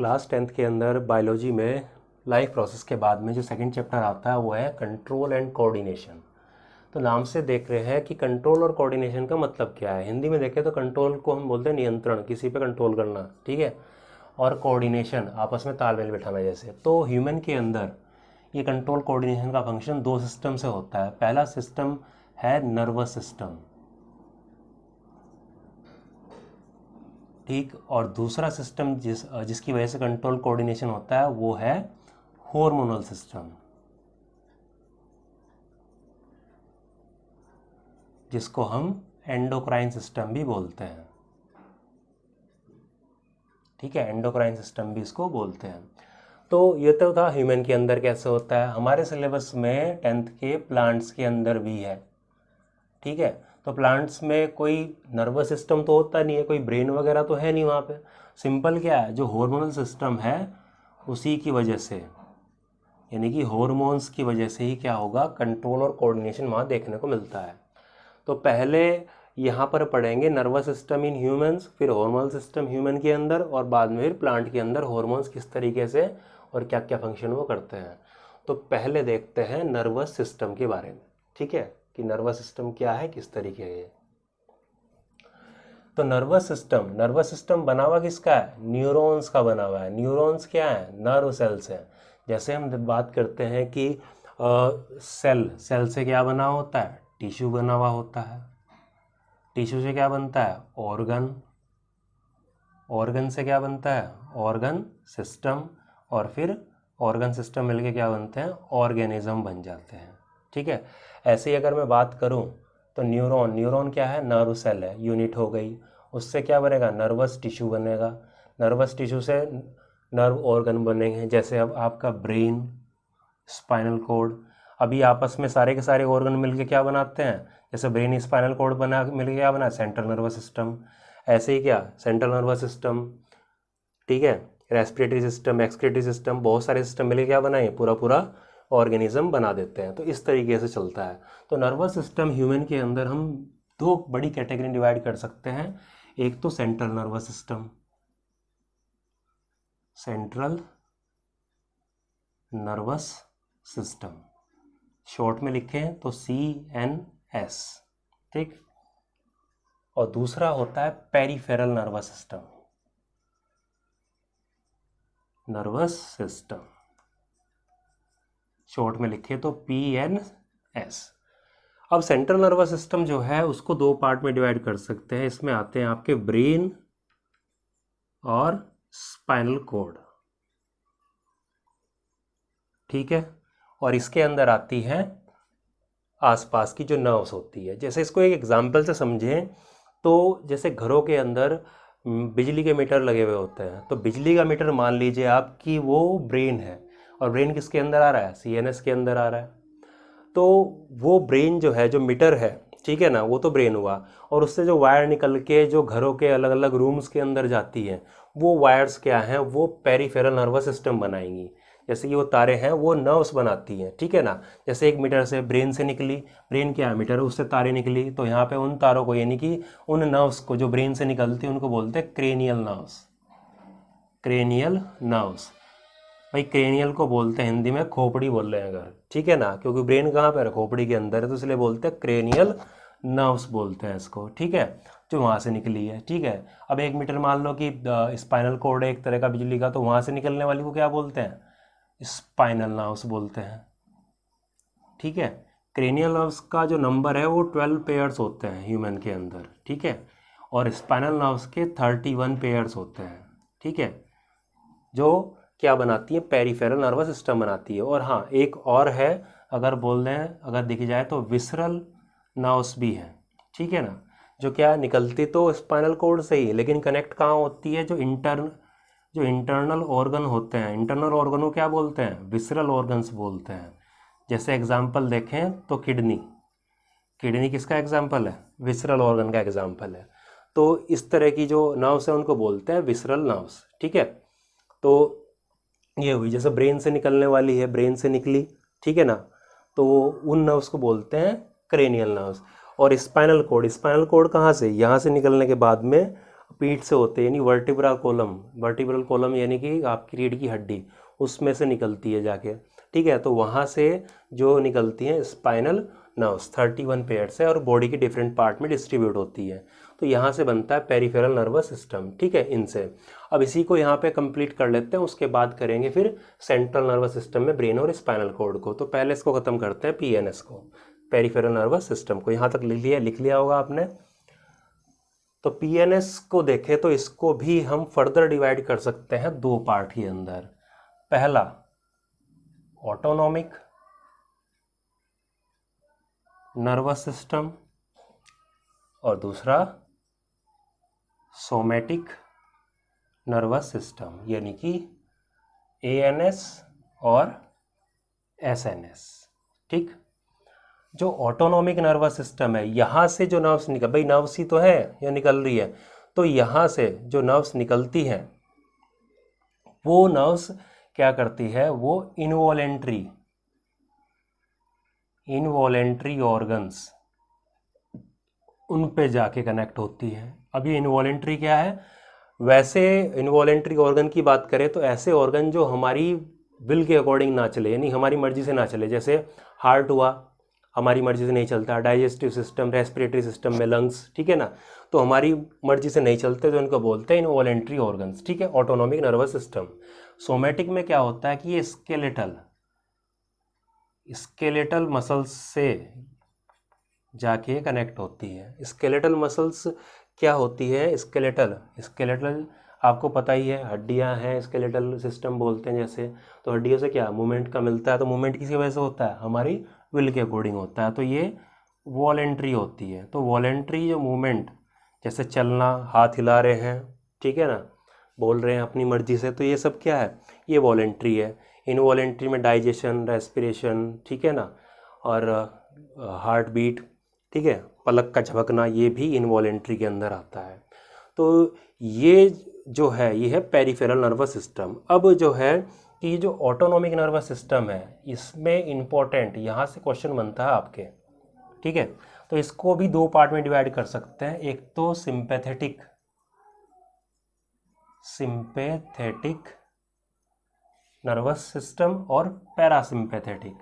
Class 10th के अंदर biology में लाइफ प्रोसेस के बाद में जो सेकंड चैप्टर आता है वो है कंट्रोल एंड कोऑर्डिनेशन। तो नाम से देख रहे हैं कि कंट्रोल और कोऑर्डिनेशन का मतलब क्या है। हिंदी में देखें तो कंट्रोल को हम बोलते हैं नियंत्रण, किसी पे कंट्रोल करना, ठीक है। और कोऑर्डिनेशन आपस में तालमेल बिठाना जैसे। तो ह्यूमन के अंदर ये कंट्रोल कोऑर्डिनेशन का फंक्शन दो सिस्टम से होता है। पहला सिस्टम है नर्वस सिस्टम, ठीक। और दूसरा सिस्टम जिसकी वजह से कंट्रोल कोऑर्डिनेशन होता है वो है हार्मोनल सिस्टम, जिसको हम एंडोक्राइन सिस्टम भी बोलते हैं, ठीक है। एंडोक्राइन सिस्टम भी इसको बोलते हैं। तो ये तो था ह्यूमन के अंदर कैसे होता है। हमारे सिलेबस में 10th के प्लांट्स के अंदर भी है, ठीक है। तो प्लांट्स में कोई नर्वस सिस्टम तो होता नहीं है, कोई ब्रेन वगैरह तो है नहीं वहाँ पे। सिंपल क्या है, जो हार्मोनल सिस्टम है उसी की वजह से, यानी कि हार्मोन्स की वजह से ही क्या होगा, कंट्रोल और कोऑर्डिनेशन वहाँ देखने को मिलता है। तो पहले यहाँ पर पढ़ेंगे नर्वस सिस्टम इन ह्यूमंस, फिर हार्मोनल सिस्टम ह्यूमन के अंदर, और बाद में फिर प्लांट के अंदर हार्मोन्स किस तरीके से और क्या क्या फंक्शन वो करते हैं। तो पहले देखते हैं नर्वस सिस्टम के बारे में, ठीक है, कि नर्वस सिस्टम क्या है, किस तरीके है। तो नर्वस सिस्टम बना हुआ किसका है, न्यूरॉन्स का बना हुआ है। न्यूरॉन्स क्या है, नर्व सेल्स हैं। जैसे हम बात करते हैं कि सेल से क्या बना होता है, टिश्यू बना हुआ होता है। टिश्यू से क्या बनता है, ऑर्गन से क्या बनता है, ऑर्गन सिस्टम, और फिर ऑर्गन सिस्टम मिलके क्या बनते हैं, ऑर्गेनिज्म बन जाते हैं, ठीक है। ऐसे ही अगर मैं बात करूं तो न्यूरॉन क्या है, नर्व सेल है, यूनिट हो गई। उससे क्या बनेगा, नर्वस टिश्यू बनेगा। नर्वस टिश्यू से नर्व ऑर्गन बनेंगे, जैसे अब आपका ब्रेन, स्पाइनल कॉर्ड। अभी आपस में सारे के सारे ऑर्गन मिलके क्या बनाते हैं, जैसे ब्रेन स्पाइनल कॉर्ड बना मिलके क्या बना, सेंट्रल नर्वस सिस्टम। ऐसे ही क्या, सेंट्रल नर्वस सिस्टम, ठीक है, रेस्पिरेटरी सिस्टम, एक्सक्रीटरी सिस्टम, बहुत सारे सिस्टम मिलके क्या बनाए, पूरा पूरा ऑर्गेनिज्म बना देते हैं। तो इस तरीके से चलता है। तो नर्वस सिस्टम ह्यूमन के अंदर हम दो बड़ी कैटेगरी डिवाइड कर सकते हैं। एक तो central nervous system, central nervous system, short में लिखें तो CNS, ठीक। और दूसरा होता है पेरिफेरल नर्वस सिस्टम, शॉर्ट में लिखे तो PNS। अब सेंट्रल नर्वस सिस्टम जो है उसको दो पार्ट में डिवाइड कर सकते हैं। इसमें आते हैं आपके ब्रेन और स्पाइनल कॉर्ड, ठीक है। और इसके अंदर आती है आसपास की जो नर्व्स होती है। जैसे इसको एक एग्जांपल से समझें तो जैसे घरों के अंदर बिजली के मीटर लगे हुए होते हैं। तो बिजली का मीटर मान लीजिए आप कि वो ब्रेन है, और ब्रेन किसके अंदर आ रहा है, CNS के अंदर आ रहा है। तो वो ब्रेन जो है, जो मीटर है, ठीक है ना, वो तो ब्रेन हुआ। और उससे जो वायर निकल के जो घरों के अलग अलग रूम्स के अंदर जाती है, वो वायर्स क्या हैं, वो पेरिफेरल नर्वस सिस्टम बनाएंगी। जैसे कि वो तारे हैं वो नर्व्स बनाती हैं, ठीक है ना। जैसे एक मीटर से ब्रेन से निकली, ब्रेन क्या है, मीटर, उससे तारे निकली, तो यहाँ पे उन तारों को, यानी कि उन नर्व्स को जो ब्रेन से निकलती है, उनको बोलते हैं क्रेनियल नर्व्स। भाई क्रेनियल को बोलते हैं हिंदी में खोपड़ी बोल रहे हैं अगर, ठीक है ना, क्योंकि ब्रेन कहाँ पर है, खोपड़ी के अंदर है, तो इसलिए बोलते हैं क्रेनियल नर्व्स बोलते हैं इसको, ठीक है, जो वहाँ से निकली है, ठीक है। अब एक मीटर मान लो कि स्पाइनल कॉर्ड है एक तरह का बिजली का, तो वहाँ से निकलने वाली को क्या बोलते हैं, स्पाइनल नर्व्स बोलते हैं, ठीक है। क्रेनियल नर्व्स का जो नंबर है वो 12 पेयर्स होते हैं ह्यूमन के अंदर, ठीक है। और स्पाइनल नर्व्स के 31 पेयर्स होते हैं, ठीक है, जो क्या बनाती है, पेरिफेरल नर्वस सिस्टम बनाती है। और हाँ, एक और है, अगर बोल दें, अगर देखी जाए तो विसरल नर्व्स भी हैं, ठीक है ना, जो क्या निकलती तो स्पाइनल कॉर्ड से ही, लेकिन कनेक्ट कहाँ होती है, जो इंटरनल ऑर्गन होते हैं, इंटरनल ऑर्गन को क्या बोलते हैं, विसरल ऑर्गन्स बोलते हैं। जैसे एग्जाम्पल देखें तो किडनी किसका एग्जाम्पल है, विसरल ऑर्गन का एग्जाम्पल है। तो इस तरह की जो नर्व्स है उनको बोलते हैं विसरल नर्व्स, ठीक है। तो ये हुई, जैसे ब्रेन से निकलने वाली है, ब्रेन से निकली, ठीक है ना, तो उन नर्व्स को बोलते हैं क्रेनियल नर्व्स। और स्पाइनल कॉर्ड कहाँ से, यहाँ से निकलने के बाद में पीठ से होते हैं, यानी वर्टिब्रल कॉलम यानी कि आपकी रीढ़ की हड्डी, उसमें से निकलती है जाके, ठीक है। तो वहाँ से जो निकलती हैं स्पाइनल नर्व्स 31 पेयर से, और बॉडी के डिफरेंट पार्ट में डिस्ट्रीब्यूट होती है। तो यहाँ से बनता है पेरिफेरल नर्वस सिस्टम, ठीक है, इनसे। अब इसी को यहाँ पे कंप्लीट कर लेते हैं, उसके बाद करेंगे फिर सेंट्रल नर्वस सिस्टम में ब्रेन और स्पाइनल कॉर्ड को। तो पहले इसको ख़त्म करते हैं, पीएनएस को, पेरिफेरल नर्वस सिस्टम को। यहाँ तक लिख लिया होगा आपने। तो पीएनएस को देखें तो इसको भी हम फर्दर डिवाइड कर सकते हैं दो पार्ट के अंदर। पहला ऑटोनॉमिक नर्वस सिस्टम और दूसरा सोमैटिक नर्वस सिस्टम, यानी कि एएनएस और एसएनएस, ठीक। जो ऑटोनॉमिक नर्वस सिस्टम है, यहाँ से जो नर्व्स निकल, भाई नर्व्स ही तो है या निकल रही है, तो यहाँ से जो नर्व्स निकलती हैं वो नर्व्स क्या करती है, वो इनवॉलेंट्री ऑर्गन्स उन पे जाके कनेक्ट होती है। अब ये इनवॉलेंट्री क्या है, वैसे इनवॉलेंट्री ऑर्गन की बात करें तो ऐसे ऑर्गन जो हमारी विल के अकॉर्डिंग ना चले, यानी हमारी मर्जी से ना चले, जैसे हार्ट हुआ, हमारी मर्जी से नहीं चलता, डाइजेस्टिव सिस्टम, रेस्पिरेटरी सिस्टम में लंग्स, ठीक है ना, तो हमारी मर्जी से नहीं चलते, तो इनको बोलते हैं इनवॉलेंट्री ऑर्गन्स, ठीक है, ऑटोनॉमिक नर्वस सिस्टम। सोमैटिक में क्या होता है कि ये स्केलेटल मसल्स से जाके कनेक्ट होती है। स्केलेटल मसल्स क्या होती है, स्केलेटल आपको पता ही है, हड्डियां हैं, स्केलेटल सिस्टम बोलते हैं जैसे। तो हड्डियों से क्या मूवमेंट का मिलता है, तो मूवमेंट किसी वजह से होता है, हमारी विल के अकॉर्डिंग होता है, तो ये वॉलेंट्री होती है। तो वॉलेंट्री जो मूवमेंट, जैसे चलना, हाथ हिला रहे हैं, ठीक है ना, बोल रहे हैं अपनी मर्जी से, तो ये सब क्या है, ये वॉलेंट्री है। इनवॉलेंट्री में डाइजेशन, रेस्पिरेशन, ठीक है ना, और हार्ट बीट, ठीक है, पलक का झपकना, ये भी इनवॉलेंट्री के अंदर आता है। तो ये जो है, ये है पेरिफेरल नर्वस सिस्टम। अब जो है कि जो ऑटोनॉमिक नर्वस सिस्टम है, इसमें इम्पोर्टेंट यहाँ से क्वेश्चन बनता है आपके, ठीक है। तो इसको भी दो पार्ट में डिवाइड कर सकते हैं, एक तो सिंपैथेटिक नर्वस सिस्टम और पैरासिम्पैथेटिक,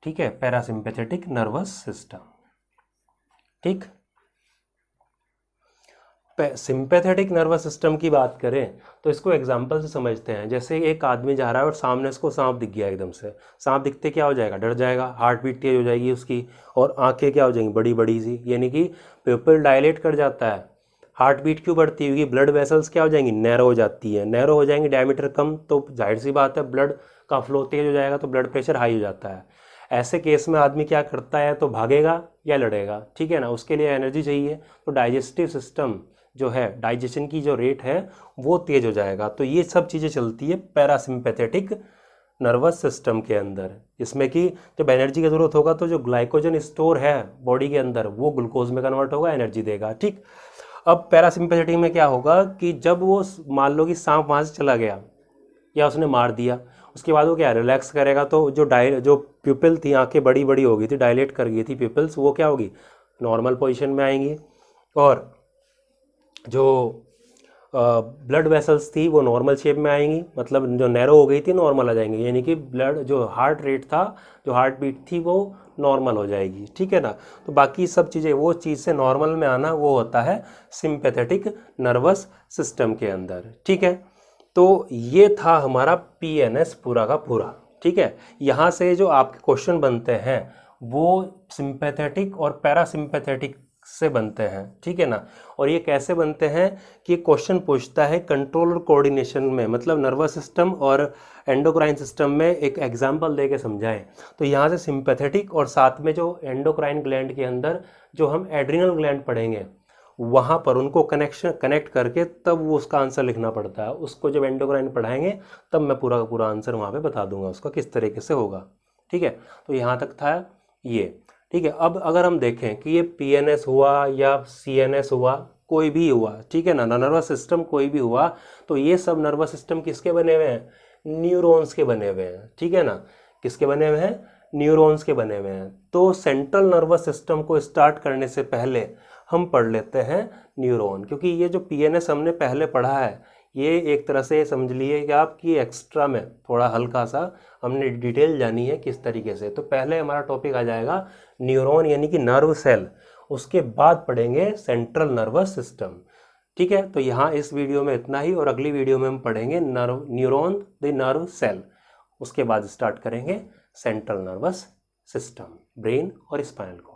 ठीक है, पैरासिम्पैथेटिक नर्वस सिस्टम, ठीक। सिंपैथेटिक नर्वस सिस्टम की बात करें तो इसको एग्जांपल से समझते हैं। जैसे एक आदमी जा रहा है और सामने उसको सांप दिख गया, एकदम से सांप दिखते क्या हो जाएगा, डर जाएगा, हार्ट बीट तेज हो जाएगी उसकी, और आंखें क्या हो जाएंगी, बड़ी बड़ी सी, यानी कि प्यूपिल डायलेट कर जाता है। हार्ट बीट क्यों बढ़ती होगी, ब्लड वेसल्स क्या हो जाएंगी, नैरो हो जाती है, नैरो हो जाएंगी, डायमीटर कम, तो जाहिर सी बात है ब्लड का फ्लो तेज हो जाएगा, तो ब्लड प्रेशर हाई हो जाता है। ऐसे केस में आदमी क्या करता है, तो भागेगा या लड़ेगा, ठीक है ना, उसके लिए एनर्जी चाहिए। तो डाइजेस्टिव सिस्टम जो है, डाइजेशन की जो रेट है वो तेज हो जाएगा। तो ये सब चीज़ें चलती है पैरासिम्पैथेटिक नर्वस सिस्टम के अंदर, इसमें कि जब एनर्जी की ज़रूरत होगा तो जो ग्लाइकोजन स्टोर है बॉडी के अंदर वो ग्लूकोज में कन्वर्ट होगा, एनर्जी देगा, ठीक। अब पैरासिम्पैथेटिक में क्या होगा कि जब वो मान लो कि सांप वहाँ से चला गया या उसने मार दिया, उसके बाद वो क्या रिलैक्स करेगा, तो जो प्यूपिल थी, आंखें बड़ी बड़ी हो गई थी, डायलेट कर गई थी प्यूपिल्स, वो क्या होगी, नॉर्मल पोजीशन में आएंगी, और जो ब्लड वेसल्स थी वो नॉर्मल शेप में आएंगी, मतलब जो नैरो हो गई थी नॉर्मल आ जाएंगी, यानी कि ब्लड जो हार्ट रेट था, जो हार्ट बीट थी वो नॉर्मल हो जाएगी, ठीक है ना। तो बाकी सब चीज़ें, वो चीज़ से नॉर्मल में आना वो होता है सिंपैथेटिक नर्वस सिस्टम के अंदर, ठीक है। तो ये था हमारा पीएनएस पूरा का पूरा, ठीक है। यहाँ से जो आपके क्वेश्चन बनते हैं वो सिंपैथेटिक और पैरासिम्पैथेटिक से बनते हैं, ठीक है ना। और ये कैसे बनते हैं कि क्वेश्चन पूछता है कंट्रोल और कोऑर्डिनेशन में, मतलब नर्वस सिस्टम और एंडोक्राइन सिस्टम में एक एग्जांपल देके समझाएं। तो यहाँ से सिंपैथेटिक और साथ में जो एंडोक्राइन ग्लैंड के अंदर जो हम एड्रिनल ग्लैंड पढ़ेंगे, वहाँ पर उनको कनेक्ट करके तब वो उसका आंसर लिखना पड़ता है। उसको जब एंडोक्राइन पढ़ाएंगे तब मैं पूरा का पूरा आंसर वहाँ पे बता दूंगा उसका किस तरीके से होगा, ठीक है। तो यहाँ तक था ये, ठीक है। अब अगर हम देखें कि ये पीएनएस हुआ या सीएनएस हुआ, कोई भी हुआ, ठीक है ना, नर्वस सिस्टम कोई भी हुआ, तो ये सब नर्वस सिस्टम किसके बने हुए हैं, न्यूरॉन्स के बने हुए हैं, ठीक है ना। किसके बने हुए हैं, न्यूरॉन्स के बने हुए हैं। तो सेंट्रल नर्वस सिस्टम को स्टार्ट करने से पहले हम पढ़ लेते हैं न्यूरॉन, क्योंकि ये जो पीएनएस हमने पहले पढ़ा है ये एक तरह से समझ लिए कि आपकी एक्स्ट्रा में थोड़ा हल्का सा हमने डिटेल जानी है किस तरीके से। तो पहले हमारा टॉपिक आ जाएगा न्यूरॉन यानी कि नर्व सेल, उसके बाद पढ़ेंगे सेंट्रल नर्वस सिस्टम। ठीक है, तो यहाँ इस वीडियो में इतना ही, और अगली वीडियो में हम पढ़ेंगे न्यूरॉन द नर्व सेल, उसके बाद स्टार्ट करेंगे सेंट्रल नर्वस सिस्टम, ब्रेन और स्पाइनल कॉर्ड।